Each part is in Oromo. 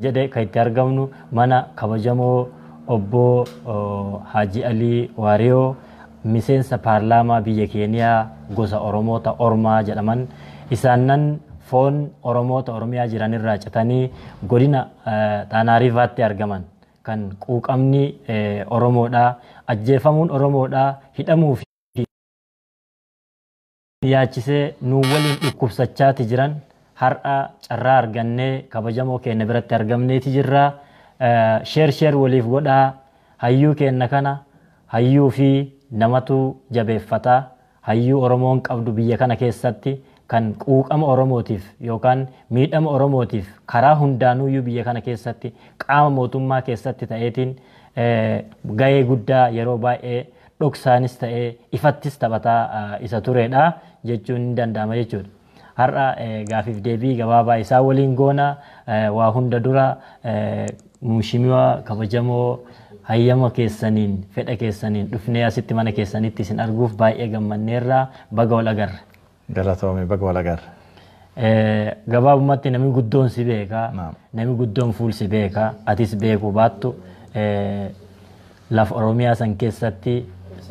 jedhe kan itti argamnu mana kabajamoo obbo Haji Alii Waariyoo miseensa paarlaamaa biyya Keeniyaa gosa Oromoota Ormaa jedhaman isaannan foon Oromoota Oromiyaa jiranirraa citanii godina Xaanaariifaatti argaman kan quuqamni Oromoodhaa ajjeefamuun Oromoodhaa hidhamuu fi yaachisee nu waliin dhukkubsachaati jiran har'a carraa argannee kabajamoo keenya biratti argamneeti jirra. Sheer waliif godhaa hayyuu keenya kana hayyuu fi namatu jabeeffataa hayyuu Oromoon qabdu biyya kana keessatti kan quuqama Oromootiif yookaan miidhama Oromootiif karaa hundaanuyyuu biyya kana keessatti qaama mootummaa keessatti ta'eetiin gahee guddaa yeroo baay'ee dhoksaanis ta'ee ifattis taphataa isa turedha jechuun ni danda'ama jechuudha. Har'a gaafiif deebii gabaabaa isaa waliin goona waa hunda dura mushimiwaa kabajamoo hayyama keessaniin fedha keessaniin dhufnee asitti mana keessanitti isin arguuf baay'ee gammanneerra baga wal agarre. Galatoomii baga wal agarre. Gabaabumatti namni guddoon si beeka namni guddoon fuul si beeka atis beekuu baattu lafa Oromiyaa san keessatti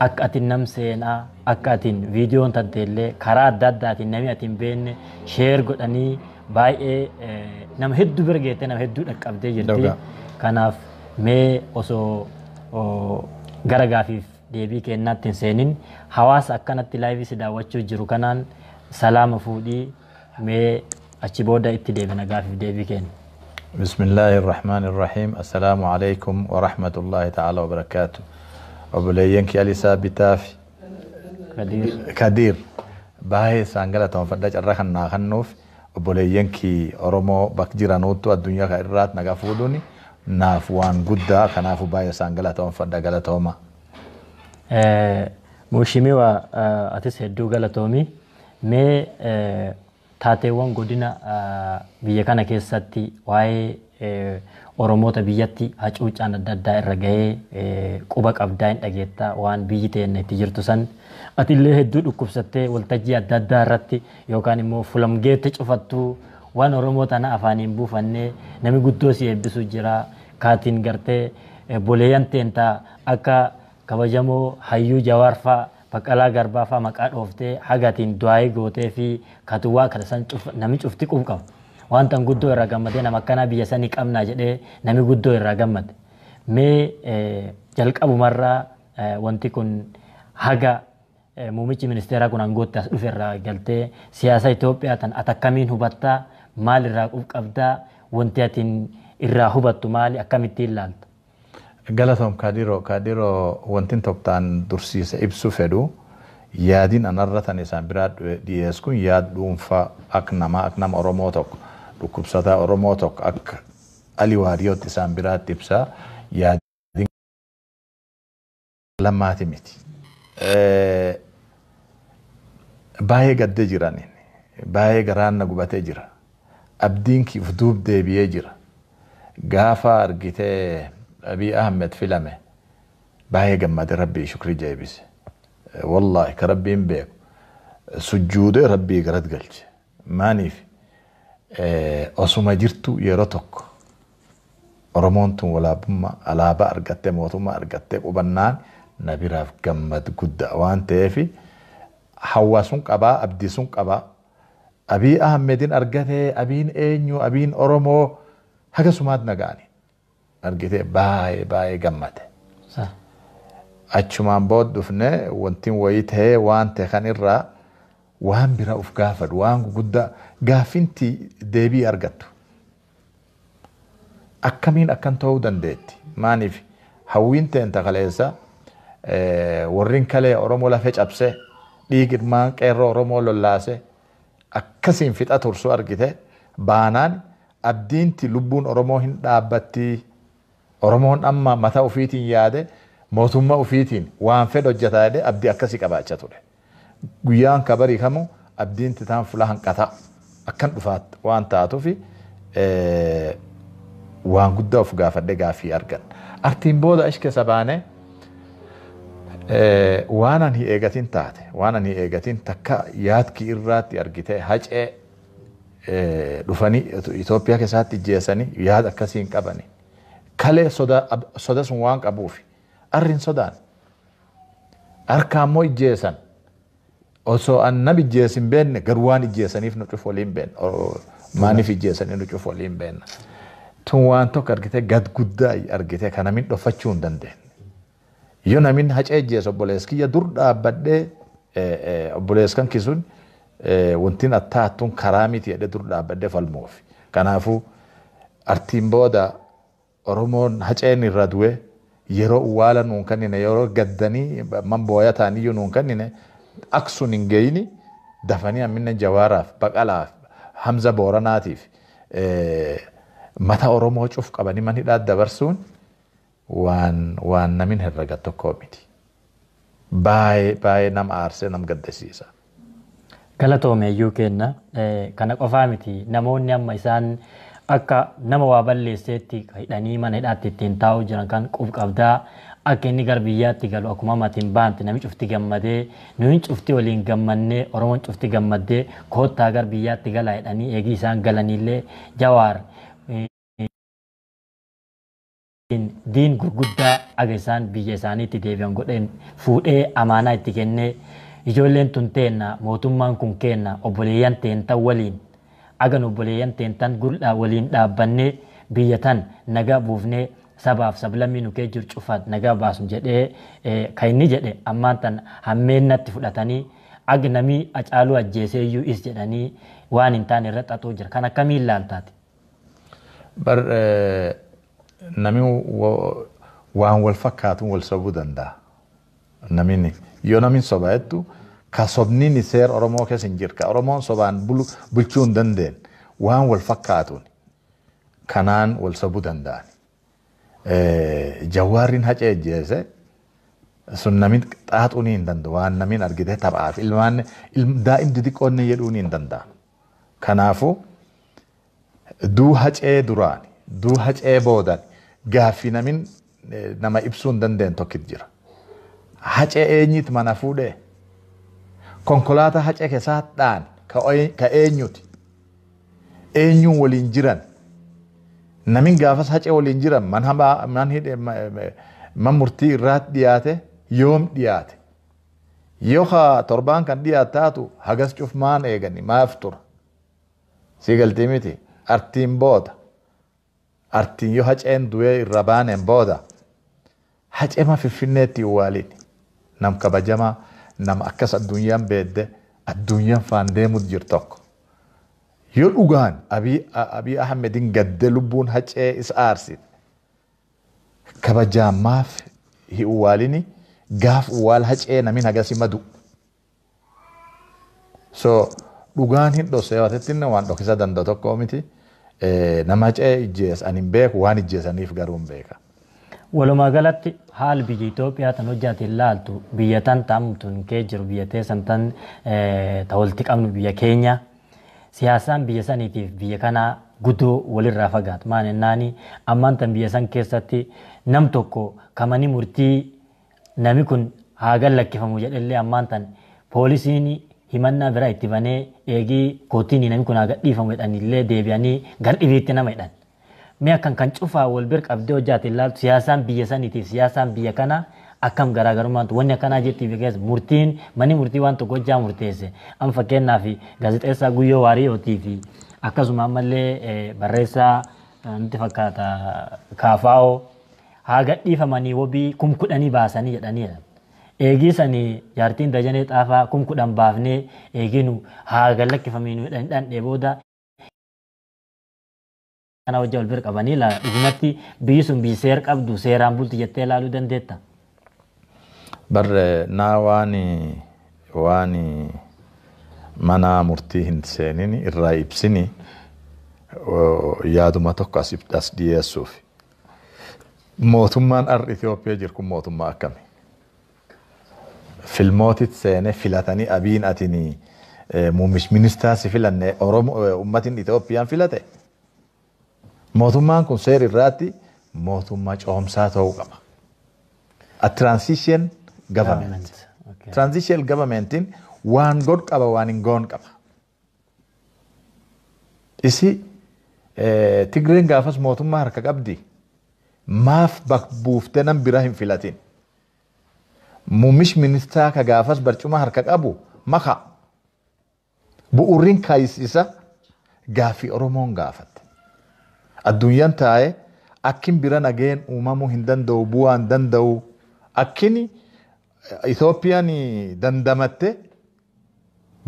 akka atin nam seenaa akka atin viidiyoon tanteellee karaa adda addaatiin namni atin beenne sheer godhanii baay'ee nama hedduu bira geette nama hedduu dhaqqabdee jirti. Kanaaf mee osoo gara gaafiif deebii kennaatti hin seenin hawaasa akkanatti laayivii si daawwachuu jiru kanaan salaama fuudhii mee achi booda itti deebina gaafiif deebii kenna. Bismillahirrahmanirrahim. Assalaamu alaykum wa rahmatullahi ta'ala wa barakaatu. Obboleeyyanki Alisaa Bitaafi Kadiir baay'ee isaan galatoomfadha carraa kan naa kennuuf obboleeyyanki Oromoo bakka jiranuuttu addunyaa kana irraat nagaa fuudhuun naaf waan guddaa kanaafu baay'ee isaan galatoomfadha galatooma. Mushimiwa atis hedduu galatoomi mee taateewwan godina biyya kana keessatti waa'ee Oromoota biyyatti hacuucaan adda addaa irra gahee quba qabdaa hin dhageettaa waan biyyi teenne itti jirtu san atillee hedduu dhukkubsattee waltajjii adda addaa irratti yookaan immoo fulamgeetti cufattuu waan Oromoo tana afaaniin buufannee namni guddoo si eebbisuu jira kaatiin gartee boleeyyan teentaa akka kabajamoo hayyuu Jawaarfaa Baqqalaa Garbaafaa maqaa dhooftee hagatiin du'aayii gootee fi katuwaa kana san namni cufti qaba. Wanta guddoo irraa gammadee nama akkanaa biyya sanii qabnaa jedhee namni guddoo irraa gammade. Mee jalqabumarraa wanti kun haga muummichi ministeeraa kun aangootti as dhufe irraa galtee siyaasa Itoophiyaa tan atakkamiin hubattaa maal irraa qabdaa wanti atiin irraa hubattu maali akkamittiin ilaalta? Galatoom Kadiroo wantin tokkaan dursiisa ibsu fedhu yaadiin anarra tan isaan biraa dhiyeessu kun yaad dhuunfaa akka nama Oromoo tokko dhukkubsataa Oromoo tokko akka Alii Waariyootti isaan biraatti ibsaa yaadiin lammaati miti. Baay'ee gaddee jiraniin baay'ee garaan na gubatee jira. Abdiin kiif duub deebi'ee jira. Gaafa argitee Abiy Ahmed filame baay'ee gammadee Rabbii shukrii jeebise. Wallahi ka Rabbiin beeku sujjuudee Rabbii garat galche. Maaniif osuma jirtu yeroo tokko Oromoon tun walaabummaa alaabaa argattee mootummaa argattee qubannaan na biraaf gammad guddaa waan ta'eef hawwaasuun qabaa abdiisuun qabaa. Abiy Ahmedin argatee abiin eenyu abiin Oromoo haga sumaat nagaani. Argitee baay'ee gammade. Achumaan booda dhufne wanti wayii ta'ee waan ta'e kan irraa waan bira uf gaafadhu waan guddaa gaafinti deebii argattu. Akkamiin akkan ta'uu dandeetti? Maaniif hawwiin ta'en takaleessa warrin kalee Oromoo lafee cabsee dhiigirmaan qeerroo Oromoo lollaase akkasiin fixa tursu argite baanaan abdiinti lubbuun Oromoo hin dhaabbatti. Oromoon amma mataa ofiitiin yaade mootummaa ofiitiin waan fedhe hojjetaa jedhee abdii akkasii qabaachaa ture. Guyyaan kabarii kamuu abdiin titaan fuula hanqataa akkan dhufaat waan taatuuf waan guddaa of gaafadhe gaafii argan. Artiin booda ish keessa baane waan ani eegatiin taate waan ani eegatiin takka yaadki irraatti argite hacee dhufanii Itoophiyaa keessatti ijjeessanii yaada akkasii hin qabani. Kalee soda sun waan qabuufi arrin sodaan. Harka ammoo ijjeessan. Osoo an nam ijjeessin beenne garuu waan ijjeessaniif nu cufu waliin beenna. Maaniif ijjeessanii nu cufu waliin beenna. Tun waan tokko argitee gad guddaa argitee kan namin dhoffachuu hin dandeenye. Yoo namin hacee ijjeessu obboleessi kiyya dur dhaabbadhee obboleessi kan kisuun wantiin attaattuun karaa miti jedhee dur dhaabbadhee falmuufi. Kanaafuu artiin booda Oromoon haceen irra du'e yeroo uwwaala nuun kannine yeroo gaddanii man booya ta'aniyyuu nuun kannine aksun hin geeyini dafanii amminna Jawaaraaf Baqalaaf Hamza Booranaatiif mata Oromoo cuf qabanii man hidhaa dabarsuun waan namin herrega tokkoo miti. Baay'ee nama aarsee nam gaddisiisa. Galatoomeeyyuu kenna kana qofaa miti namoonni amma isaan akka nama waa balleesseetti hidhanii mana hidhaatti ittiin taa'uu jiran kan qub qabdaa akka inni gara biyyaatti galu akkuma matiin baanti nami cufti gammadee nuyin cufti waliin gammannee Oromoon cufti gammaddee koottaa gara biyyaatti galaa hidhanii eegii isaan galanillee Jawaar diin gurguddaa aga isaan biyya isaaniitti deebi'an godheen fuudhee amaanaa itti kennee ijoolleen tun teenna mootummaan kun kenna obboleeyyan teentan waliin agan obboleeyyan teentan gul'aa waliin dhaabbannee biyya tan nagaa buufnee sabaaf sablammii nu kee jiru cufaat nagaa baasu jedhee kan inni jedhe ammaan tan hammeennatti fudhatanii aga namii Hacaaluu ajjeesee iyyuu is jedhanii waan hin taane irra xaxuu jira kan akkamiin ilaaltaati? Nami waan wal fakkaatuun wal sobuu danda'a. Namni yoo namin soba jettu ka sobniin seera Oromoo keessa hin jirka. Oromoon sobaan bulchuu hin dandeenye waan wal fakkaatuun kanaan wal sobuu danda'an. Jawaarriin hacee ajjeese sun namin xaaxuu ni hin danda'u waan namin argite taphaaf ilmaan daa'im xixiqqoonni jedhuu ni hin danda'an. Kanaafuu duu hacee duraan duu hacee boodan gaaffii namin nama ibsuu hin dandeenye tokkit jira. Hacee eenyuti mana fuudhee konkolaataa hacee keessaa dhaan ka eenyuti eenyuun waliin jiran namin gaafas hacee waliin jiran man murtii irraatti dhiyaate yoom dhiyaate yoo torbaan kan dhiyaate taatu hagas cufmaan eegani maaf tura si galtii miti artiin booda artiin yoo haceen du'ee irra baaneen booda hacee ma Finfinneetti uwwaaliin nam kabajamaa nam akkas addunyaan beedde addunyaan faan deemut jir tokko. Yoo dhugaan Abiy Ahmedin gadde lubbuun hacee is aarsit kabajamaaf hi uwwaalini gaaf uwwaal hacee namin hagasi madu. So dhugaan hin dhosee watettinne waan dhokisa danda'u tokko miti nama hacee ijjees anin beeku waan ijjeesaniif garuu hin beeka. Walumaa galatti haal biyya Itoophiyaa tan hojjaatiin laaltu biyya tan taa'amtuun kee jiru biyya teessan tan ta'olti qabnu biyya keenya siyaasaan biyya saniitiif biyya kanaa guddoo walirraa fagaatu maan ennaani ammaan tan biyya san keessatti nam tokko kamani murtii nami kun haagan lakkifamu jedhellee ammaan tan poolisiin himannaa biraa itti banee eegii kootiin nami kun haagan dhiifamu jedhanillee deebi'anii gar dhibiitti nama jedhan. Mee akkan kan cufaa wal bir qabdee hojjaatiin laaltu siyaasaan biyya saniitiif siyaasaan biyya kana akkam garaagarummaantu wanni akkanaa jettiif keessa murtiin mani murtii waan tokko hojjaa murteesse amma fakkeenyaaf gaazexeessaa Guyyoo Waariyootii fi akkasuma ammallee barreessaa nutti fakkaata Kaafaa'oo haa gadhiifamanii wabii 10,000 baasanii jedhaniidha. Eegii sanii jaartiin Dajanee Xaafaa 10,000 baafnee eeginu haa gallakkifamanii jedhaniidhaan dheebooda. Kana wajja wal bir qabanii la dhugumatti biyyi sun biyyi seera qabdu seeraan bulti jettee ilaaluu dandeetta. Barre naa waan mana murtii hin seenin irraa ibsini yaaduma tokko as dhiyeessuuf. Mootummaan ar Itoophiyaa jiru kun mootummaa akkami? Filmootit seenee filatanii Abiyin atini muummichi ministeera si filanne uummatiin Itoophiyaan filate. Mootummaan kun seera irraatti mootummaa coomsaa ta'uu qaba. A transition government. Transition governmentin waan god qaba waan hin goon qaba. isi Tigreen gaafas mootummaa harka qabdi maaf buuftee nan bira hin filatin muummish ministeera ka gaafas barcuma harka qabu maka bu'uuriin kaayisisa gaafii Oromoon gaafatte addunyaan taa'ee akkin bira nageen uumamuu hin danda'u bu'aa hin danda'u akkin Itoophiyaan dandamatte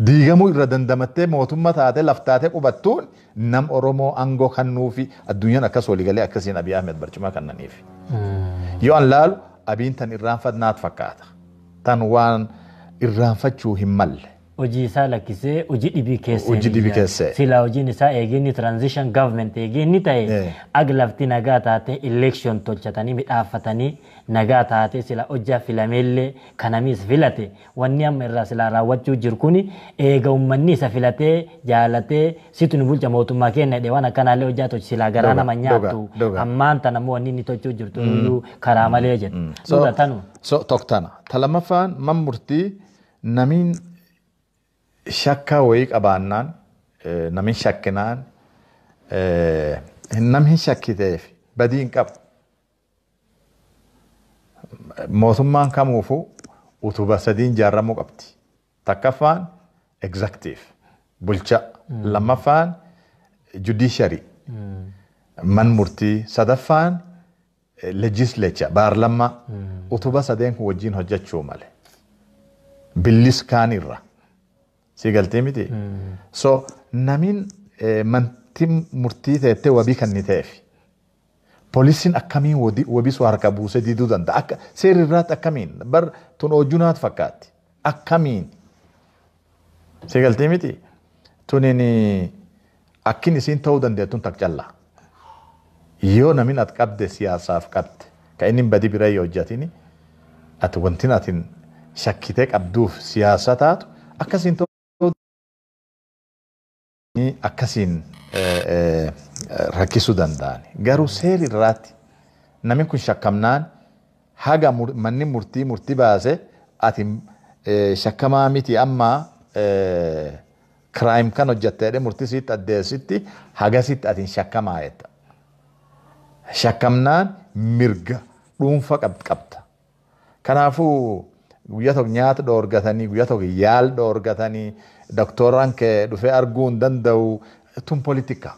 diigamuu irra dandamattee mootummaa taatee laftaatee qubattuun nam Oromoo aangoo kannuufi addunyaan akkas waliigalee akkasiin Abiy Ahmed barcuma kannaniif. Yoo an laalu abiin tan irraanfatnaat fakkaata. Tan waan irraanfachuu hin malle. Hojii isaa lakkisee hojii dhibii keessee. Hojii dhibii keessee. Sila hojiin isaa eeginni transition government eeginni ta'e aglafti nagaa taate election tolchatanii midhaafatanii nagaa taate sila hojjaa filameellee kanamis filate wanni amma irraa sila raawwachuu jiru kuni eega uummanni isa filatee jaalatee situ nu bulcha mootummaa kenna jedhee waan akkanaallee hojjaa tolchi sila garaa nama nyaattu ammaan tana ammoo wanni inni tolchuu jirtu iyyuu karaa malee jedhu. So toktana talamaffaan man murtii namiin shakka wayii qabaannaan namni shakkinaan namni shakkiteef badiin qabu mootummaan kamuufu utuba sadiin jaarramuu qabdi takkaffaan executive bulcha lammaffaan judiciary man murtii sadaffaan legislature baarlammaa utuba sadeen kun wajjin hojjechuu male billis kaanirra sigaltee miti. So namin manti murtii teettee wabii kan ni ta'eef. Poolisiin akkamiin wabii soo harka buusee diduu danda'a. Akka seerri irraatti akkamiin bar tun hojjunaat fakkaatti. Akkamiin. Sigaltee miti. Tunin akkin isiin ta'uu dandeettuun takcallaa. Yoo namin at qabde siyaasaaf qabde ka inni badii bira yoo hojjetini ati wantin atin shakkitee qabduuf siyaasa taatu akkasiin ta'u akkasiin rakkisuu danda'an. Garuu seerri irraatti namni kun shakkamnaan haga manni murtii baase ati shakkamaa miti amma crime kan hojjetteedhe murtii sitti addeessitti hagasitti ati shakkamaa jetta. Shakkamnaan mirga dhuunfa qabda. Kanaafuu guyyaa tokko nyaata dhoorgatanii guyyaa tokko yaal dhoorgatanii doktoraan kee dhufee arguu hin danda'u tun politika.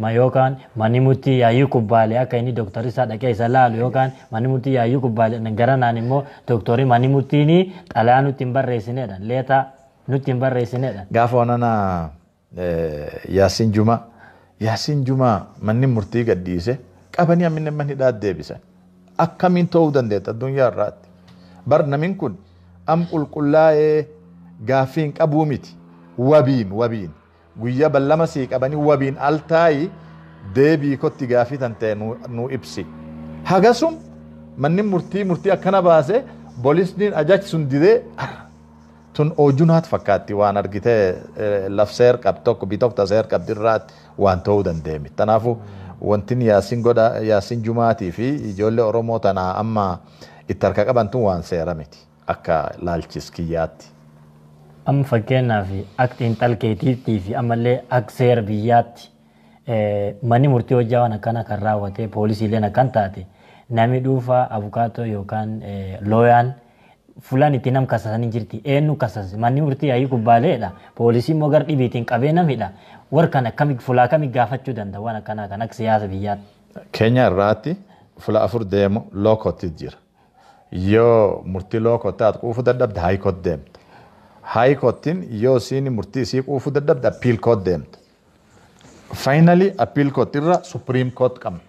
Ma yookaan manni murtii yaayyuu kubbaalee akka inni doktorri isaa dhaqee isa laalu yookaan manni murtii yaayyuu kubbaalee garanaan immoo doktorri manni murtiin xalaa nutti hin barreessineedha leetaa nutti hin barreessineedha. Gaafa onana Yaasiin Jumaa manni murtii gadhiise qabanii amminne manni deebisan. Akkamiin ta'uu dandeetta addunyaa irraatti. Bar namin kun am qulqullaa'ee gaafiin qabuu miti wabiin guyyaa ballama sii qabanii wabiin altaayi deebii kotti gaafii tan ta'e nu ibsi. Hagasum manni murtii akkana baase boolisniin ajaji sun didee tun hojjunaat fakkaatti waan argitee lafseer qab tokko bitokta seer qabdirraatti waan ta'uu dandeemi. Tanaafu wantin Yaasiin Jumaatii fi ijoollee Oromoo tanaa amma itti harka qabantu waan seera miti akka laalchis kiyyaatti. Amma fakkeenyaaf akka xiinxalkeetiitii fi ammallee akka seera biyyaatti manni murtii hojjaa waan akkana kan raawwate poolisiileen akkan taate namni dhuunfaa abukaatoo yookaan looyaan fulaan itti nam kasasanii jirti eenyu kasase manni murtii yaa'ii kubbaaleedha poolisii immoo gar dhibiitiin qabee namidha warkan akkami fulaa kami gaafachuu danda'a waan akkanaa kan akka siyaasa biyyaatti. Keenya irraatti fula afur deemu lookotti jira. Yoo murtii lookotti ati quufuu dadhabde haayikoot deemta. Haayikoottiin yoo isiin murtii isii quufuu dadhabde appiil koot deemta. Faayinali appiil koot irra supiriim koot qabna.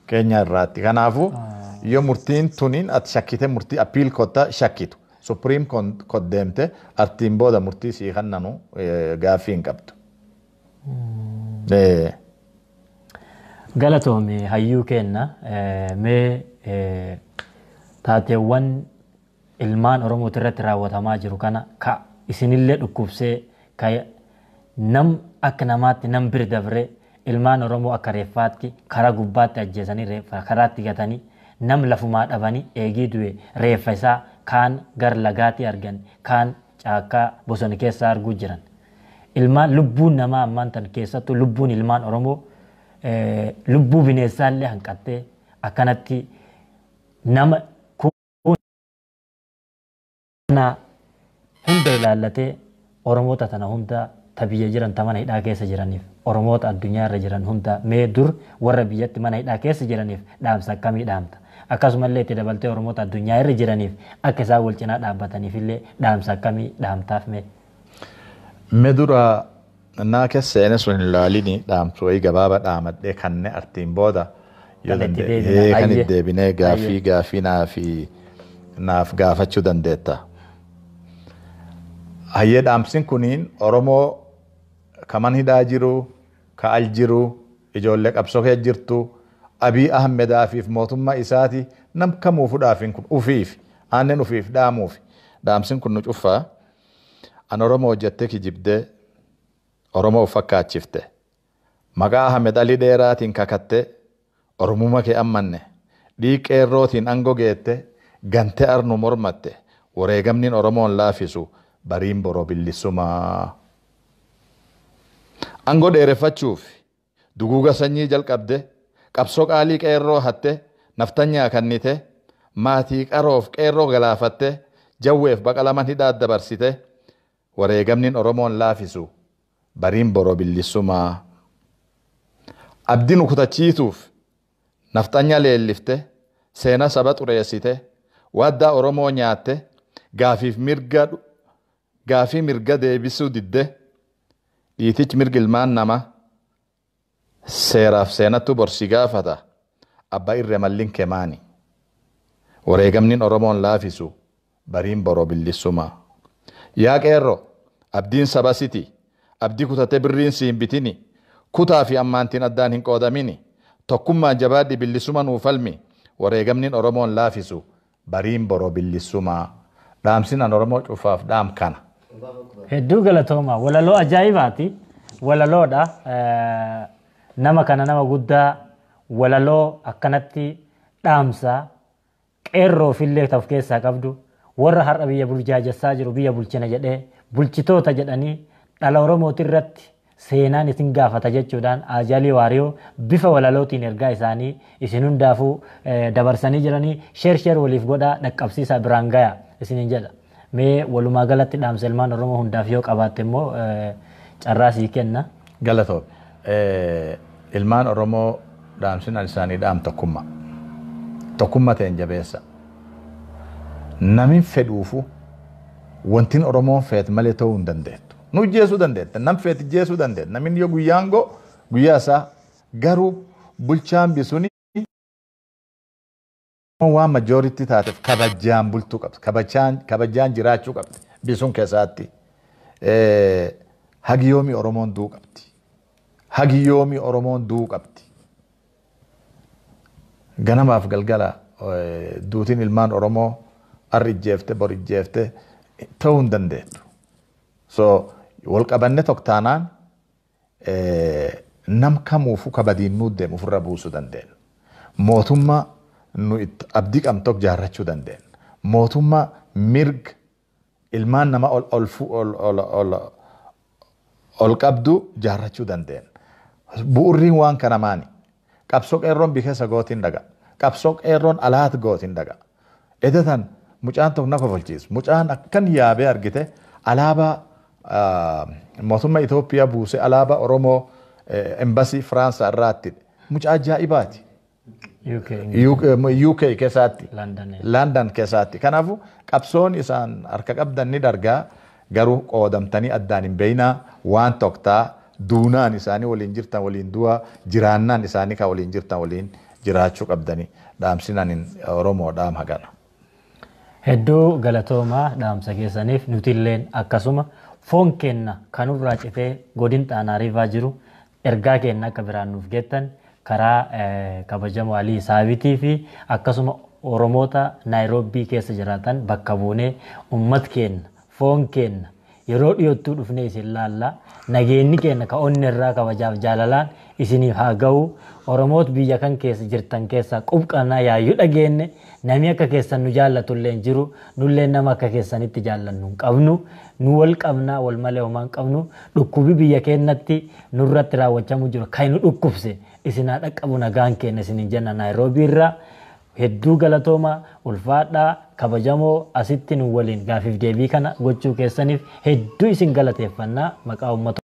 Keenya irraatti. Kanaafuu yoo murtiin tuniin ati shakkite murtii appiil koota shakkitu. Supiriim koot deemte artiin booda murtii isii kannanu gaaffii hin qabdu. Galatoome hayyuu kenna mee taateewwan ilmaan Oromooti irratti raawwatamaa jiru kana ka isinillee dhukkubsee ka nam akka namaatti nam bir dabre ilmaan Oromoo akka reeffaatti karaa gubbaatti ajjeesanii reeffa karaatti gatanii nam lafumaa dhabanii eegii du'e reeffa isaa kaan gar lagaatti argan kaan caakkaa bosona keessa arguu jiran. ilmaan lubbuun namaa ammaan tan keessattuu lubbuun ilmaan Oromoo lubbuu bineensaallee hanqattee akkanatti nama kana hunda ilaallatee Oromoota tana hunda ta biyya jiran ta mana hidhaa keessa jiraniif Oromoota addunyaa irra jiran hunda mee dur warra biyyatti mana hidhaa keessa jiraniif dhaamsa akkamii dhaamta? Akkasumallee itti dabaltee Oromoota addunyaa irra jiraniif akka isaan wal cinaa dhaabbataniif illee dhaamsa akkamii dhaamtaaf mee? Me dura naa keesseene sun hin laalini dhaamsu wayii gabaaba dhaamadhee kanne artiin booda yoo danda'e kan itti deebinee gaaffii naaf gaafachuu dandeetta. Hayyee dhaamsin kuniin Oromoo kaman hidhaa jiru, ka al jiru, ijoollee qabsoo kee jirtu, Abiy Ahmedaafiif mootummaa isaati nam kamuufu dhaafin kun ufiif aannen ufiif dhaamuuf dhaamsin kun nu cuffaa an Oromoo hojjettee kijibdee Oromoo fakkaachifte maqaa Ahmed Ali dheeraatiin kakatte Oromuma kee ammanne dhiiqeerrootiin angoo geette gante arnu mormatte wareegamniin Oromoon laafisu bariin boroo bilisumaa. Angoo dheereffachuuf duguuga sanyii jalqabde qabsoo qaalii qeerroo hatte naftanyaa kannite maatii qaroof qeerroo galaafatte jawweef baqalaman hidhaat dabarsite wareegamniin Oromoon laafisu bariin boroo bilisumaa. Abdii nu kutachiisuuf naftanya leellifte seena saba xureessite waaddaa Oromoo nyaatte gaafii mirga deebisuu didde dhiitichi mirga ilmaan nama seeraaf seenattu borsi gaafata abbaa irree mallin kemaani wareegamniin Oromoon laafisu bariin boroo bilisumaa. Yaa qeerroo abdiin saba siti abdii kutate birriin siin bitini kutaa fi ammaantiin addaan hin qoodamini tokkummaan jabaadhi bilisuma nuu falmi wareegamniin Oromoon laafisu bariin boroo bilisumaa. Dhaamsinan Oromoo cufaaf dhaam kana. Hedduu galatooma walaloo ajaa'ibaati walaloodha nama kana nama guddaa walaloo akkanatti dhaamsa qeerroo fillee ta'uf keessaa qabdu warra har'a biyya bulchaajessaa jiru biyya bulchina jedhee bulchitoota jedhanii dhala Oromooti irratti seenaan isin gaafata jechuudhaan Ajalii Waariyoo bifa walalootiin ergaa isaanii isin hundaafuu dabarsanii jiranii sheer waliif godhaa dhaqqabsiisaa biraan gayaa isinin jedha. Mee walumaa galatti dhaamsa ilmaan Oromoo hundaaf yoo qabaatte immoo carraa sii kenna. Galatoo ilmaan Oromoo dhaamsinan isaanii dhaam tokkummaa. Tokkummaa ta'een jabeessa. Namin fedhuufu wantin Oromoon feet malee ta'uu hin dandeettu. Nu jeesuu dandeetta. Nam feeti jeesuu dandeetta. Namin yoo guyyaan guyyaa isaa garuu bulchaan bisuni waan majority taateef kabajaan bultuu qabdi. Kabajaan jiraachuu qabdi. Bisuun keessaatti hagiyoomi Oromoon duu qabdi. Hagiyoomi Oromoon duu qabdi. Ganamaaf galgala duutiin ilmaan Oromoo arri ijjeefte bor ijjeefte ta'uu hin dandeettu. So wal qabanne tokko taanaan nam kamuufu kabadiin nuu deemu ofirra buusuu dandeenya. Mootummaa nu abdii qabnu jaarrachuu dandeenya. Mootummaa mirga ilmaan nama ol qabdu jaarrachuu dandeenya. Bu'urriin waan kana maani? Qabsoo qeerroon bikeessa gootiin dhaga. Qabsoo qeerroon alaat gootiin dhaga. Edatan mucaan tokko na kofalchiisu. Mucaan akkan yaabee argite alaabaa mootummaa Itoophiyaa buuse alaabaa Oromoo embasii Firaansaa irraatti. Mucaa ajaa'ibaati. UK keessaatti. London keessaatti. Kanaafuu qabsoon isaan harka qabdan ni dargaa garuu qoodamtanii addaan hin beeynaa waan tokktaa duunaan isaanii waliin jirtan waliin du'a jiraannaan isaanii kan waliin jirtan waliin jiraachuu qabdanii dhaamsinan Oromoo dhaam hagana. Hedduu galatoomaa dhaamsa keessaniif nutilleen akkasuma foon kenna kanurraa citee godin xaanaa riivaa jiru ergaa kenna akka biraan nuuf geettan karaa kabajamoo Alii Saabitii fi akkasuma Oromoota Naayiroobii keessa jiraatan bakka buunee ummat kenna foon kenna yeroo dhiyootti dhufnee isin laalla nageenyi keenya ka onni irraa kabajaaf jaalalaan isiniif haa ga'u Oromoot biyya kan keessa jirtan keessa qubqanaa yaayyuu dhageenye namni akka keessan nu jaallatullee hin jiru nullee nama akka keessanitti jaallannu hin qabnu nu wal qabnaa wal malee homaan qabnu dhukkubi biyya keenyatti nurratti raawwachamu jiru kan nu dhukkubse isinaa dhaqqabu nagaan keenya isinin jenna Naayiroobii irraa hedduu galatooma ulfaadhaa kabajamoo asitti nu waliin gaafiif deebii kana gochuu keessaniif hedduu isin galateeffannaa maqaa uummata